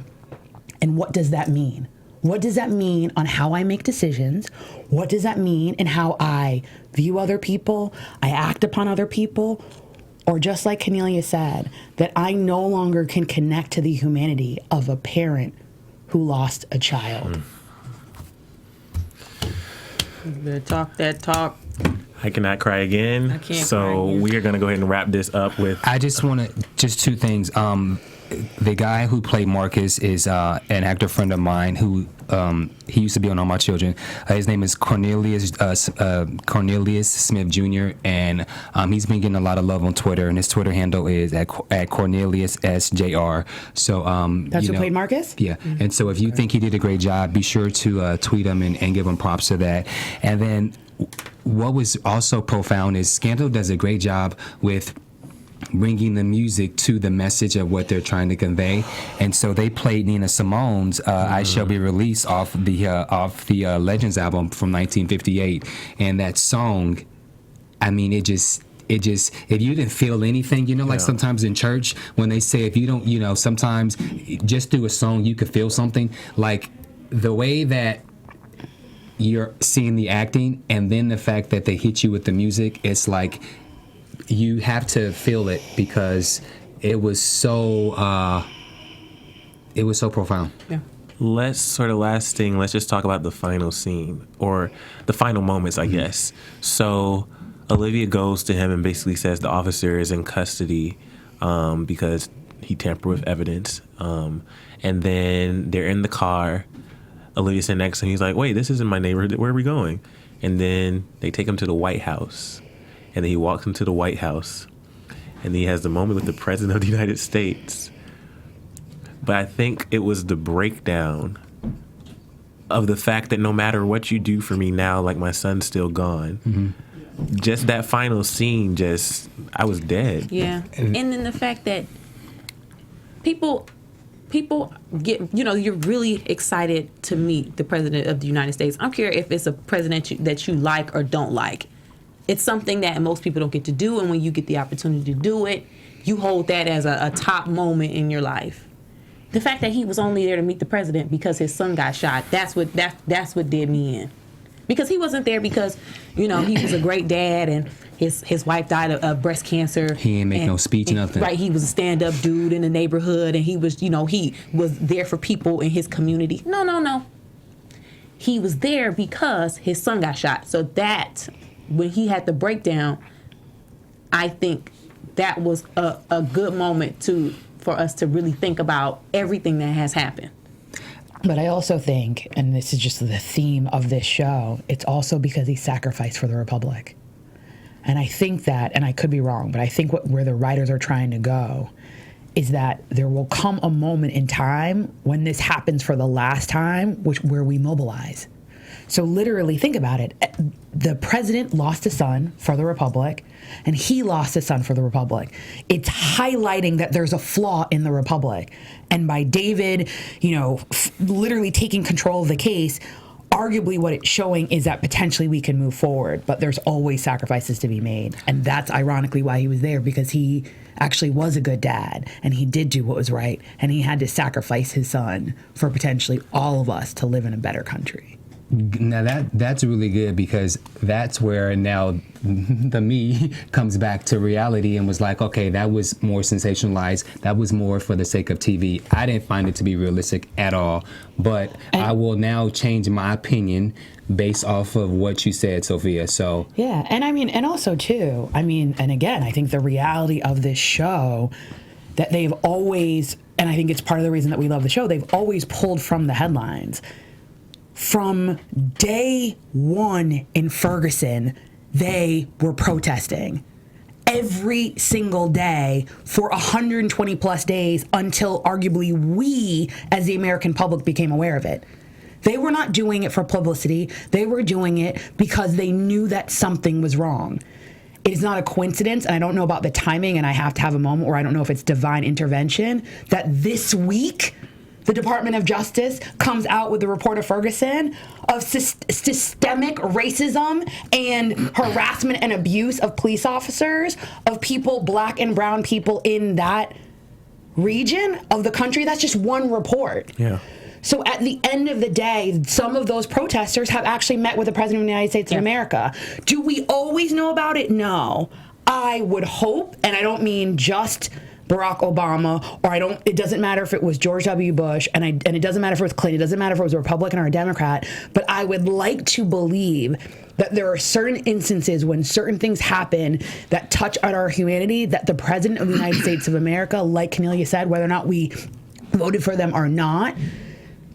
And what does that mean? What does that mean on how I make decisions? What does that mean in how I view other people, I act upon other people? Or just like Kennelia said, that I no longer can connect to the humanity of a parent who lost a child. You better talk that talk. I cannot cry again. I can't so cry again. We are going to go ahead and wrap this up with. I just want to, just two things. The guy who played Marcus is an actor friend of mine who he used to be on All My Children. His name is Cornelius Smith Jr. and he's been getting a lot of love on Twitter, and his Twitter handle is at Cornelius SJR. So That's who played Marcus? Yeah, and so if you think he did a great job, be sure to tweet him and give him props to that. And then what was also profound is Scandal does a great job with bringing the music to the message of what they're trying to convey, and so they played Nina Simone's "I Shall Be Released" off the Legends album from 1958, and that song, I mean, it just if you didn't feel anything, like sometimes in church when they say if you don't, sometimes just through a song you could feel something, like the way that you're seeing the acting and then the fact that they hit you with the music, it's like you have to feel it because it was so profound. Yeah. Let's just talk about the final scene or the final moments, I guess. So Olivia goes to him and basically says the officer is in custody because he tampered with evidence. And then they're in the car. Olivia's sitting next to him. He's like, wait, this isn't my neighborhood. Where are we going? And then they take him to the White House. And then he walks into the White House. And he has the moment with the President of the United States. But I think it was the breakdown of the fact that no matter what you do for me now, like my son's still gone. Mm-hmm. Just that final scene, I was dead. Yeah. And then the fact that people people get, you're really excited to meet the president of the United States. I don't care if it's a president that you like or don't like. It's something that most people don't get to do, and when you get the opportunity to do it, you hold that as a top moment in your life. The fact that he was only there to meet the president because his son got shot, that's what did me in. Because he wasn't there because, he was a great dad and his wife died of breast cancer. He ain't make no speech, nothing. Right, he was a stand-up dude in the neighborhood, and he was, he was there for people in his community. No. He was there because his son got shot. So that, when he had the breakdown, I think that was a good moment for us to really think about everything that has happened. But I also think, and this is just the theme of this show, it's also because he sacrificed for the Republic. And I think that, and I could be wrong, but I think where the writers are trying to go is that there will come a moment in time when this happens for the last time, where we mobilize. So literally, think about it. The president lost a son for the Republic, and he lost a son for the Republic. It's highlighting that there's a flaw in the Republic. And by David, literally taking control of the case, arguably what it's showing is that potentially we can move forward, but there's always sacrifices to be made. And that's ironically why he was there, because he actually was a good dad, and he did do what was right, and he had to sacrifice his son for potentially all of us to live in a better country. Now that's really good, because that's where now the me comes back to reality and was like, okay, that was more sensationalized. That was more for the sake of TV. I didn't find it to be realistic at all. But I will now change my opinion based off of what you said, Sophia. So yeah, and also too, and again, I think the reality of this show that they've always, and I think it's part of the reason that we love the show, they've always pulled from the headlines. From day one in Ferguson, they were protesting every single day for 120 plus days until arguably we, as the American public, became aware of it. They were not doing it for publicity. They were doing it because they knew that something was wrong. It is not a coincidence, and I don't know about the timing, and I have to have a moment where I don't know if it's divine intervention, that this week the Department of Justice comes out with the report of Ferguson of systemic racism and harassment and abuse of police officers, of people, black and brown people in that region of the country. That's just one report. Yeah. So at the end of the day, some of those protesters have actually met with the President of the United States of America. Do we always know about it? No. I would hope, and I don't mean just Barack Obama, or it doesn't matter if it was George W. Bush, and it doesn't matter if it was Clinton, it doesn't matter if it was a Republican or a Democrat, but I would like to believe that there are certain instances when certain things happen that touch on our humanity, that the President of the United States of America, like Kennelia said, whether or not we voted for them or not,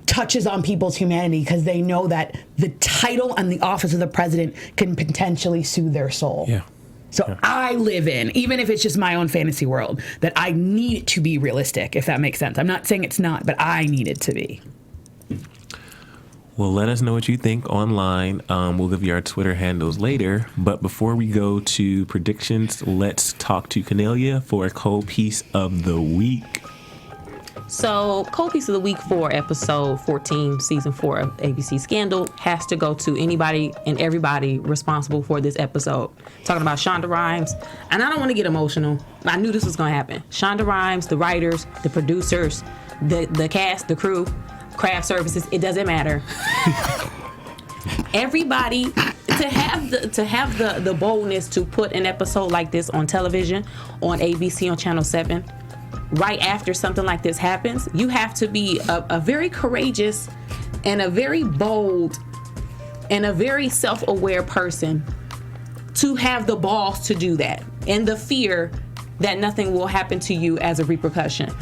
touches on people's humanity, because they know that the title and the office of the president can potentially soothe their soul. Yeah. So I live in, even if it's just my own fantasy world, that I need it to be realistic, if that makes sense. I'm not saying it's not, but I need it to be. Well, let us know what you think online. We'll give you our Twitter handles later. But before we go to predictions, let's talk to Kennelia for a cold piece of the week. So, cold piece of the week for episode 14, season 4 of ABC Scandal has to go to anybody and everybody responsible for this episode. Talking about Shonda Rhimes, and I don't want to get emotional. I knew this was going to happen. Shonda Rhimes, the writers, the producers, the cast, the crew, craft services, it doesn't matter. Everybody, to have the boldness to put an episode like this on television, on ABC, on Channel 7, right after something like this happens, you have to be a very courageous and a very bold and a very self-aware person to have the balls to do that, and the fear that nothing will happen to you as a repercussion.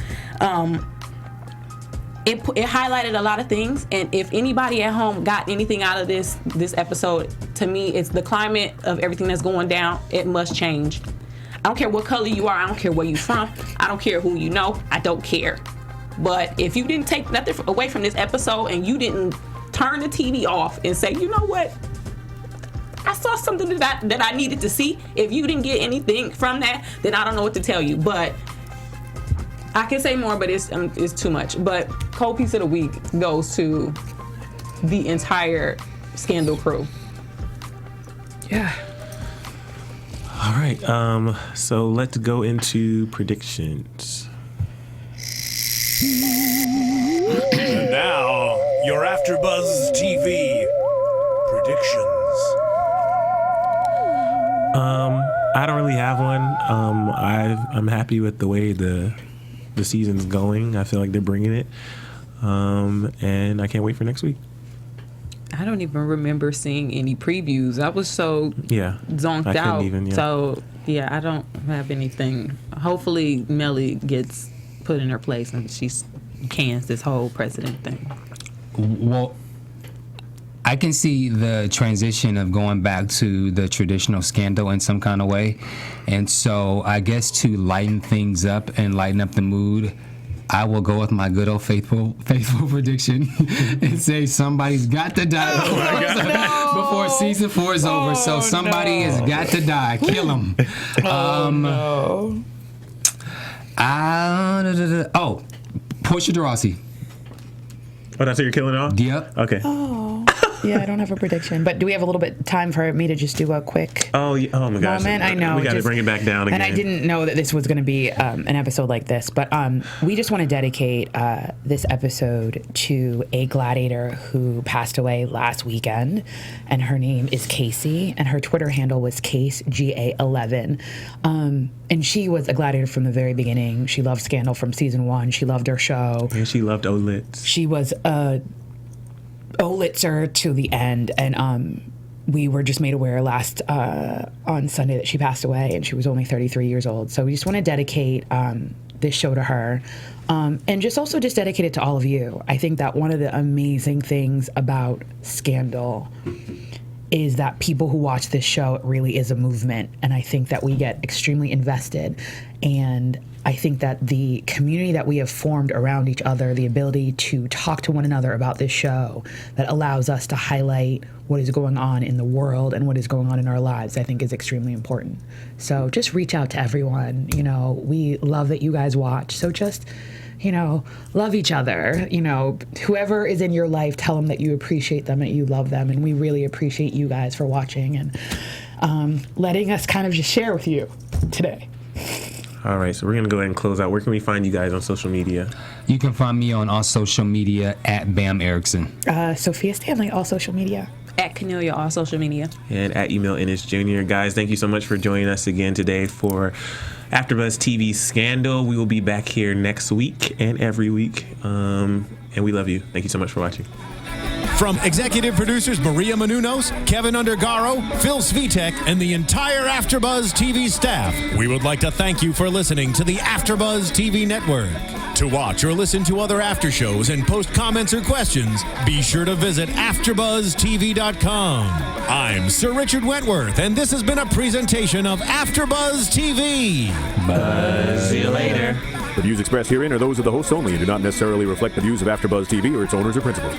It highlighted a lot of things, and if anybody at home got anything out of this episode, to me, it's the climate of everything that's going down. It must change. I don't care what color you are. I don't care where you're from. I don't care who you know. I don't care. But if you didn't take nothing away from this episode, and you didn't turn the TV off and say, you know what, I saw something that I needed to see. If you didn't get anything from that, then I don't know what to tell you. But I can say more, but it's too much. But cold piece of the week goes to the entire Scandal crew. Yeah. All right. So let's go into predictions. And now, your AfterBuzz TV predictions. I don't really have one. I'm happy with the way the season's going. I feel like they're bringing it, and I can't wait for next week. I don't even remember seeing any previews. I was so zonked I couldn't out. even, So I don't have anything. Hopefully, Melly gets put in her place and she cans this whole president thing. Well, I can see the transition of going back to the traditional Scandal in some kind of way. And so I guess to lighten things up and lighten up the mood, I will go with my good old faithful prediction and say somebody's got to die before season 4 is over. So somebody has got to die. Kill him. Portia de Rossi. Oh, that's what you're killing off? Yep. Okay. Yeah, I don't have a prediction. But do we have a little bit time for me to just do a quick Oh my gosh. moment? I know. We got to bring it back down again. And I didn't know that this was going to be an episode like this. But we just want to dedicate this episode to a gladiator who passed away last weekend. And her name is Casey. And her Twitter handle was CaseGA11. And she was a gladiator from the very beginning. She loved Scandal from season 1. She loved her show. And she loved Olitz. She was a Olitzer to the end, and we were just made aware last on Sunday that she passed away, and she was only 33 years old. So we just want to dedicate this show to her, and just dedicate it to all of you. I think that one of the amazing things about Scandal is that people who watch this show, it really is a movement, and I think that we get extremely invested, and I think that the community that we have formed around each other, the ability to talk to one another about this show that allows us to highlight what is going on in the world and what is going on in our lives, I think is extremely important. So just reach out to everyone. We love that you guys watch. So just, love each other. Whoever is in your life, tell them that you appreciate them, that you love them. And we really appreciate you guys for watching and letting us kind of just share with you today. All right, so we're going to go ahead and close out. Where can we find you guys on social media? You can find me on all social media at Bamm Ericsen. Sofia Stanley, all social media. At Kennelia, all social media. And at Emile Ennis Jr. Guys, thank you so much for joining us again today for AfterBuzz TV Scandal. We will be back here next week and every week. And we love you. Thank you so much for watching. From executive producers Maria Menounos, Kevin Undergaro, Phil Svitek, and the entire AfterBuzz TV staff, we would like to thank you for listening to the AfterBuzz TV network. To watch or listen to other after shows and post comments or questions, be sure to visit AfterBuzzTV.com. I'm Sir Richard Wentworth, and this has been a presentation of AfterBuzz TV. Buzz. See you later. The views expressed herein are those of the hosts only and do not necessarily reflect the views of AfterBuzz TV or its owners or principals.